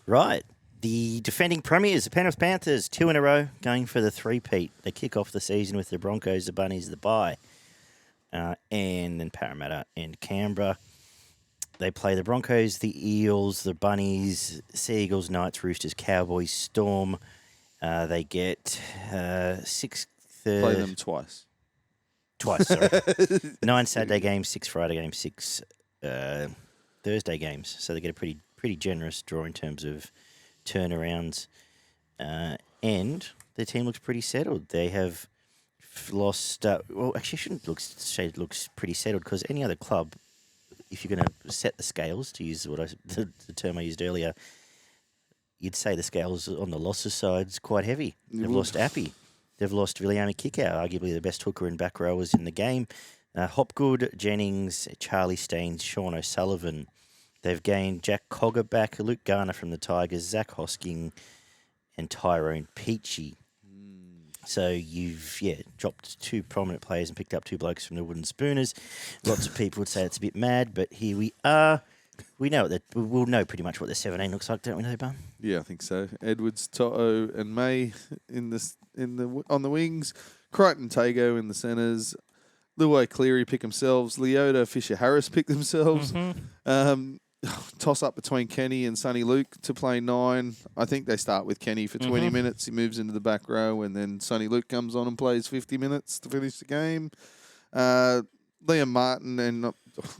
Right. The defending premiers, the Penrith Panthers, 2 in a row, going for the three-peat. They kick off the season with the Broncos, the Bunnies, the bye, and then Parramatta and Canberra. They play the Broncos, the Eels, the Bunnies, Sea Eagles, Knights, Roosters, Cowboys, Storm. They get 6... Play them twice. Twice, sorry. 9 Saturday games, 6 Friday games, 6 Thursday games. So they get a pretty generous draw in terms of turnarounds. And their team looks pretty settled. They have lost... well, actually, it looks pretty settled because any other club, if you're going to set the scales, to use the term I used earlier, you'd say the scales on the losses side is quite heavy. They've lost Appy. They've lost Viliami Kikau, arguably the best hooker and back rowers in the game. Hopgood, Jennings, Charlie Staines, Sean O'Sullivan. They've gained Jack Cogger back, Luke Garner from the Tigers, Zach Hosking, and Tyrone Peachy. So you've, dropped 2 prominent players and picked up 2 blokes from the Wooden Spooners. Lots of people would say it's a bit mad, but here we are. We'll know pretty much what the 17 looks like, don't we know, Bum? Yeah, I think so. Edwards, To'o, and May on the wings. Crichton, Tago in the centres. Luai, Cleary pick themselves. Leota, Fisher, Harris pick themselves. Toss up between Kenny and Sonny Luke to play 9. I think they start with Kenny for 20 minutes. He moves into the back row, and then Sonny Luke comes on and plays 50 minutes to finish the game. Liam Martin and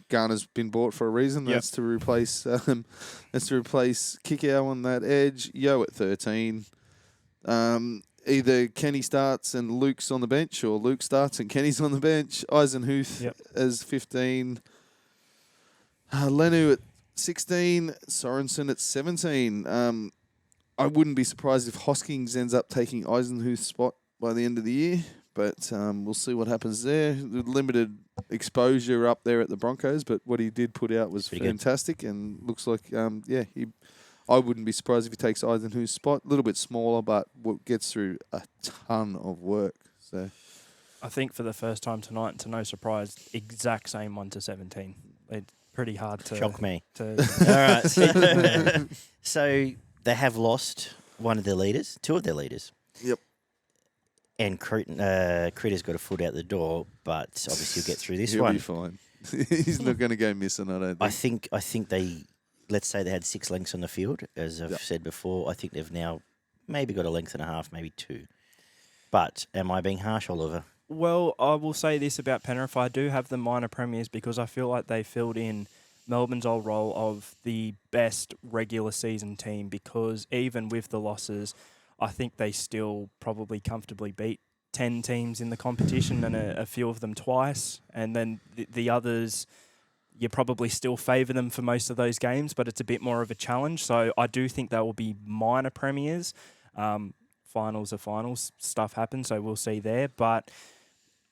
Garner's been bought for a reason. That's to replace Kikau on that edge. Yo at 13. Either Kenny starts and Luke's on the bench, or Luke starts and Kenny's on the bench. Eisenhuth as 15. Lenu at 16. Sorensen at 17. I wouldn't be surprised if Hoskins ends up taking Eisenhuth's spot by the end of the year, but we'll see what happens there. Limited exposure up there at the Broncos, but what he did put out was fantastic, and looks like, I wouldn't be surprised if he takes Eisenhuth's spot. A little bit smaller, but gets through a ton of work. So, I think for the first time tonight, to no surprise, exact same 1 to 17. It's pretty hard to... Shock me. All right. So they have lost one of their leaders, 2 of their leaders. Yep. And Critter's got a foot out the door, but obviously he'll get through this one. He'll be fine. He's not going to go missing, I don't think. I think they... Let's say they had 6 lengths on the field, as I've said before. I think they've now maybe got a length and a half, maybe 2. But am I being harsh, Oliver? Well, I will say this about Penrith. I do have the minor premiers because I feel like they filled in Melbourne's old role of the best regular season team, because even with the losses, I think they still probably comfortably beat 10 teams in the competition, and a few of them twice. And then the others... you probably still favour them for most of those games, but it's a bit more of a challenge. So I do think they will be minor premiers. Finals are finals. Stuff happens, so we'll see there. But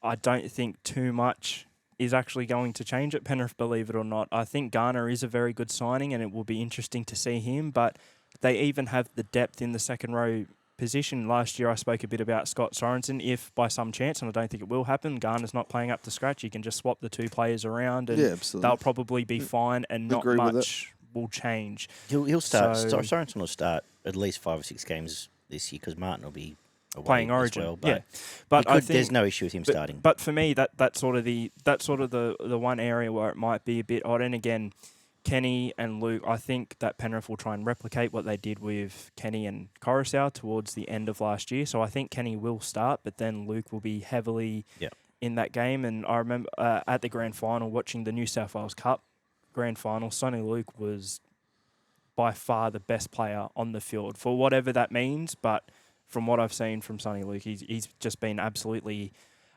I don't think too much is actually going to change at Penrith, believe it or not. I think Garner is a very good signing, and it will be interesting to see him. But they even have the depth in the second row position. Last year I spoke a bit about Scott Sorensen. If by some chance, and I don't think it will happen, Garner's not playing up to scratch, you can just swap the 2 players around and they'll probably be fine, and not much will change. He'll start. Sorensen will start at least 5 or 6 games this year, because Martin will be away playing Origin as well. But but I think there's no issue with him starting. But for me, that's sort of the one area where it might be a bit odd. And again, Kenny and Luke, I think that Penrith will try and replicate what they did with Kenny and Coruscant towards the end of last year. So I think Kenny will start, but then Luke will be heavily in that game. And I remember at the grand final, watching the New South Wales Cup grand final, Sonny Luke was by far the best player on the field, for whatever that means. But from what I've seen from Sonny Luke, he's just been absolutely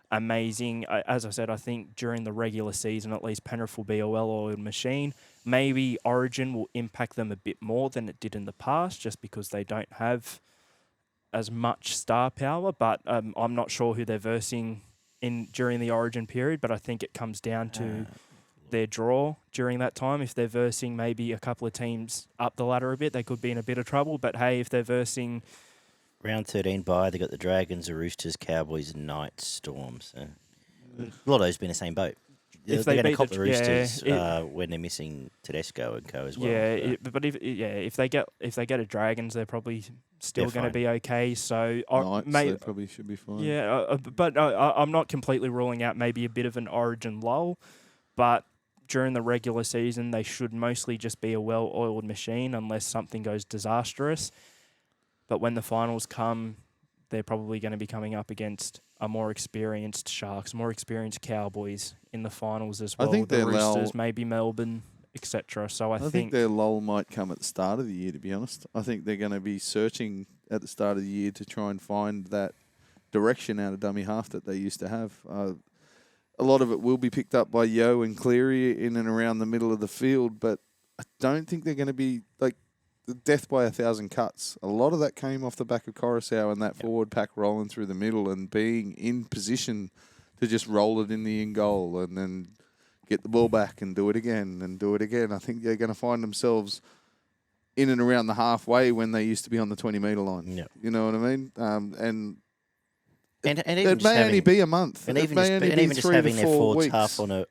amazing. As I said, I think during the regular season, at least, Penrith will be a well-oiled machine. Maybe Origin will impact them a bit more than it did in the past, just because they don't have as much star power. But I'm not sure who they're versing during the Origin period, but I think it comes down to their draw during that time. If they're versing maybe a couple of teams up the ladder a bit, they could be in a bit of trouble. But hey, if they're versing... Round 13 bye, they got the Dragons, the Roosters, Cowboys, Knights, Storm. So a lot of those been in the same boat. they're they going to beat cop the the Roosters yeah, when they're missing Tedesco and co as well. yeah, but if they get a Dragons, they're probably still They're going to fine. be okay. So Knights, they probably should be fine. yeah, but I'm not completely ruling out maybe a bit of an Origin lull, but during the regular season they should mostly just be a well-oiled machine unless something goes disastrous. But when the finals come, they're probably going to be coming up against a more experienced Sharks, more experienced Cowboys in the finals as well. I think the their Roosters, lull, maybe Melbourne, etc. So I think their lull might come at the start of the year, to be honest. I think they're going to be searching at the start of the year to try and find that direction out of dummy half that they used to have. A lot of it will be picked up by Yeo and Cleary in and around the middle of the field, but I don't think they're going to be like the death by 1,000 cuts. A lot of that came off the back of Coruscant and that forward pack rolling through the middle and being in position to just roll it in the in goal and then get the ball back and do it again and do it again. I think they're going to find themselves in and around the halfway when they used to be on the 20-metre line. Yep. You know what I mean? And even it just may having, only be a month. and It even may just, only and be even just 3 to having their 4 forwards weeks. half on a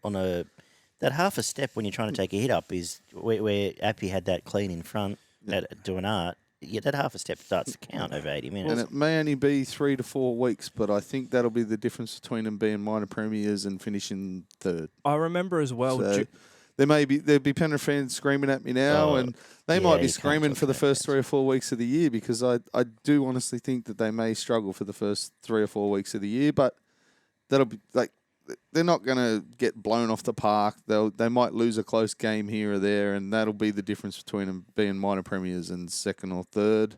that half a step when you're trying to take a hit up is where Appy had that clean in front at doing art. Yeah, that half a step starts to count over 80 minutes. And it may only be 3 to 4 weeks, but I think that'll be the difference between them being minor premiers and finishing third. I remember as well. So there'll be Penrith fans screaming at me now, and they might be you can't screaming talk for the about first that. 3 or 4 weeks of the year because I do honestly think that they may struggle for the first 3 or 4 weeks of the year, but that'll be like they're not going to get blown off the park. They might lose a close game here or there, and that'll be the difference between them being minor premiers and second or third.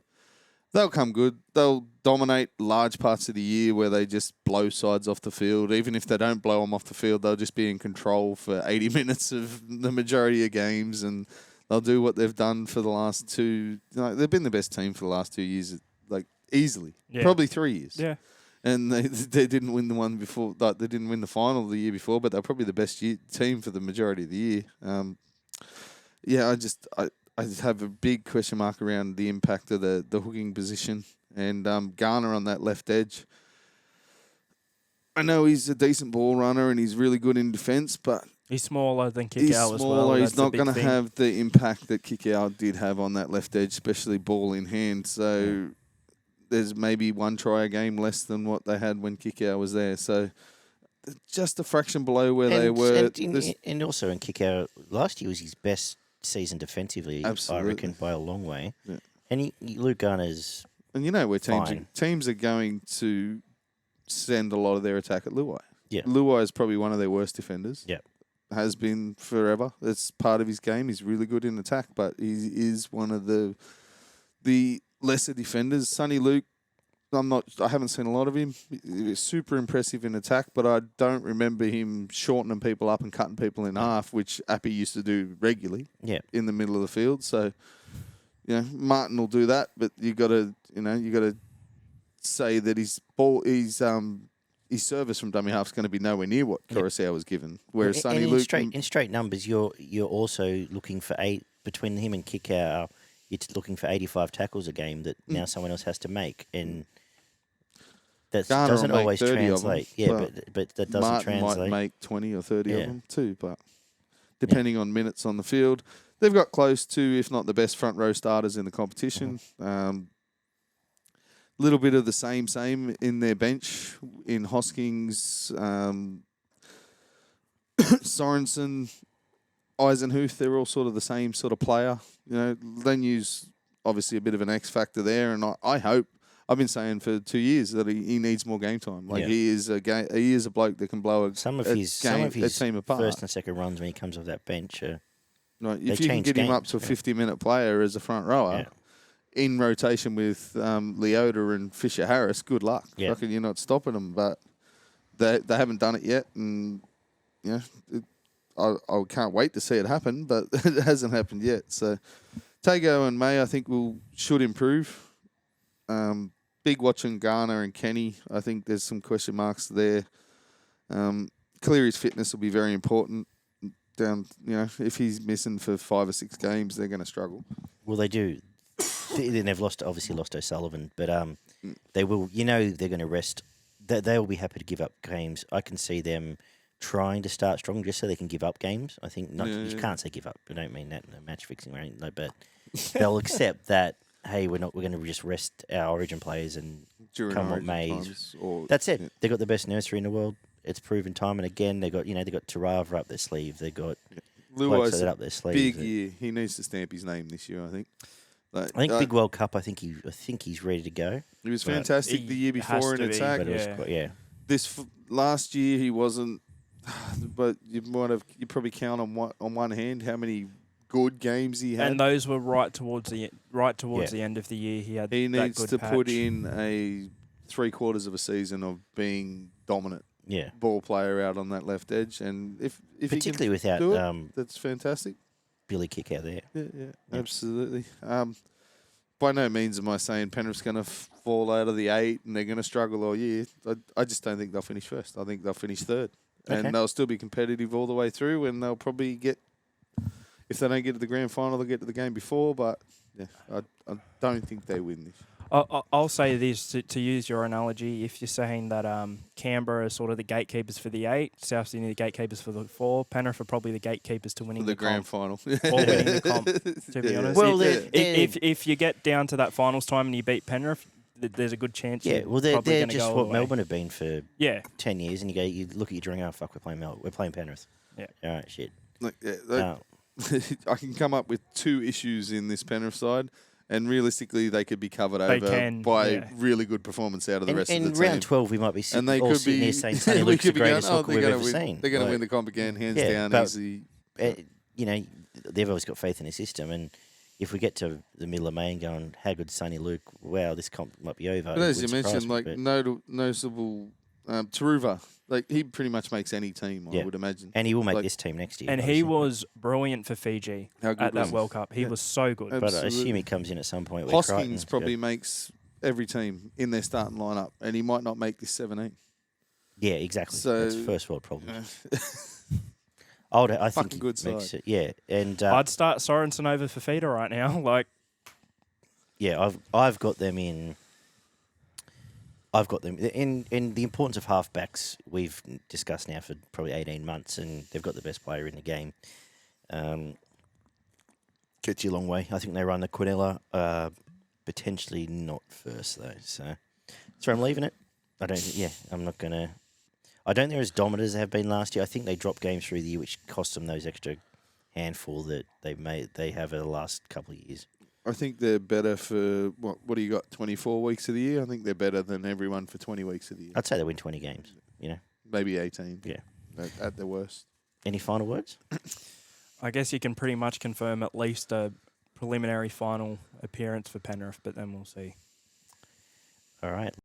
They'll come good. They'll dominate large parts of the year where they just blow sides off the field. Even if they don't blow them off the field, they'll just be in control for 80 minutes of the majority of games, and they'll do what they've done for the last 2. They've been the best team for the last 2 years, like easily, probably 3 years. Yeah. And they didn't win the one before. Like, they didn't win the final the year before, but they're probably the best team for the majority of the year. I just have a big question mark around the impact of the hooking position and Garner on that left edge. I know he's a decent ball runner and he's really good in defence, but he's smaller than Kickout he's as well. smaller. He's That's a not big going to thing. have the impact that Kickout did have on that left edge, especially ball in hand. So there's maybe 1 try a game less than what they had when Kickout was there. So just a fraction below where they were. And also in Kickout, last year was his best season defensively, Absolutely. I reckon, by a long way. Yeah. And Luke Garner's And you know where fine. teams are going to send a lot of their attack at Luai. Yeah. Luai is probably one of their worst defenders. Yeah. Has been forever. That's part of his game. He's really good in attack, but he is one of the lesser defenders. Sonny Luke, I haven't seen a lot of him. He's super impressive in attack, but I don't remember him shortening people up and cutting people in half, which Appy used to do regularly. Yeah. In the middle of the field. So, Martin will do that, but you got to say that his service from dummy half is going to be nowhere near what Coruscant was given. Whereas Sonny Luke, in straight numbers, you're also looking for 8 between him and Kickout. It's looking for 85 tackles a game that now someone else has to make, and that Garner doesn't will make always 30 of them, translate. Yeah, but that doesn't Martin translate. might make 20 or 30 of Yeah. them too, but depending on minutes on the field. They've got close to, if not the best front row starters in the competition. Little bit of the same in their bench in Hoskins, Sorensen, Eisenhuth. They're all sort of the same sort of player. Lenyu's obviously a bit of an X factor there, and I hope. I've been saying for 2 years that he needs more game time. Like he is a bloke that can blow Some of his team apart. first and second runs when he comes off that bench. Right, They if you can change get him up games, to a 50-minute player as a front rower in rotation with Leota and Fisher Harris, good luck. Yeah. Reckon you're not stopping them, but they haven't done it yet, and I can't wait to see it happen, but it hasn't happened yet. So Tago and May, I think, should improve. Big watching Garner and Kenny. I think there's some question marks there. Cleary's fitness will be very important. If he's missing for 5 or 6 games, they're going to struggle. Well, they do. They've obviously lost O'Sullivan, but they will. They're going to rest. They will be happy to give up games. I can see them trying to start strong just so they can give up games. I think not. Yeah, You yeah. can't say give up. I don't mean that in a match fixing or anything. But they'll accept that. Hey, we're going to just rest our Origin players and During come what Origin may. times, or That's it. yeah. They've got the best nursery in the world. It's proven time and again. They got Tarava up their sleeve. They got blokes Luai's that a up their sleeve. big year. He needs to stamp his name this year, I think. Like, I think Big World Cup. I think he's ready to go. he was But fantastic the year he has before in to be, attack. But it was Yeah. quite, yeah. Last year he wasn't, but you probably count on one hand how many good games he had. And those were right towards the Yeah. end of the year. He had He that needs good to patch. put in a 3/4 of a season of being dominant Yeah. ball player out on that left edge, and if Particularly he without can do it, that's fantastic. Billy Kick out there. Yeah, absolutely. By no means am I saying Penrith's going to fall out of the 8 and they're going to struggle all year. I just don't think they'll finish first. I think they'll finish third. Okay. And they'll still be competitive all the way through, and they'll probably get, if they don't get to the grand final, they'll get to the game before, but yeah, I don't think they win this. I'll say this to use your analogy. If you're saying that Canberra are sort of the gatekeepers for the 8, South Sydney the gatekeepers for the 4, Penrith are probably the gatekeepers to winning The the grand comp, final. or winning the comp. To be honest, Well, if you get down to that finals time and you beat Penrith, there's a good chance. Yeah, you're well, probably they're gonna just go all what the way. Melbourne have been for Yeah, 10 years, and you look at your drawing, oh, fuck, we're playing Penrith. Yeah. All right, shit. Look, No. I can come up with 2 issues in this Penrith side, and realistically, they could be covered They over can, by yeah. really good performance out of the rest of in the team. round 12, we might be And they all could sitting be here saying Sonny we Luke's the could be going, greatest hooker we've they're ever going to seen. They're going to Like, win the comp again, hands yeah, down, but- easy. They've always got faith in the system, and if we get to the middle of May and going, how good Sonny Luke, wow, this comp might be over. But it as you would surprise mentioned, me, like but- noticeable Taruva, like he pretty much makes any team, Yeah. I would imagine. and he will make like- this team next year. and he obviously. was brilliant for Fiji How good at was that he? World Cup. He Yeah. was so good. Uh, But I assume absolutely. he comes in at some point. Where Hoskins Crichton's probably got- makes every team in their starting lineup, and he might not make this 17. Yeah, exactly. So- That's first world problem. Uh, I think Fucking he good makes side. it. Yeah, and I'd start Sorensen over Fafita right now. Like, yeah, I've got them in. I've got them in the importance of halfbacks. We've discussed now for probably 18 months, and they've got the best player in the game. Gets you a long way. I think they run the Quinella. Potentially not first though, so I'm leaving it. I don't. Yeah, I'm not gonna. I don't think they're as dominant as they have been last year. I think they dropped games through the year, which cost them those extra handful that they have over the last couple of years. I think they're better for what do you got? 24 weeks of the year. I think they're better than everyone for 20 weeks of the year. I'd say they win 20 games. You know. Maybe 18. Yeah. At their worst. Any final words? I guess you can pretty much confirm at least a preliminary final appearance for Penrith, but then we'll see. All right.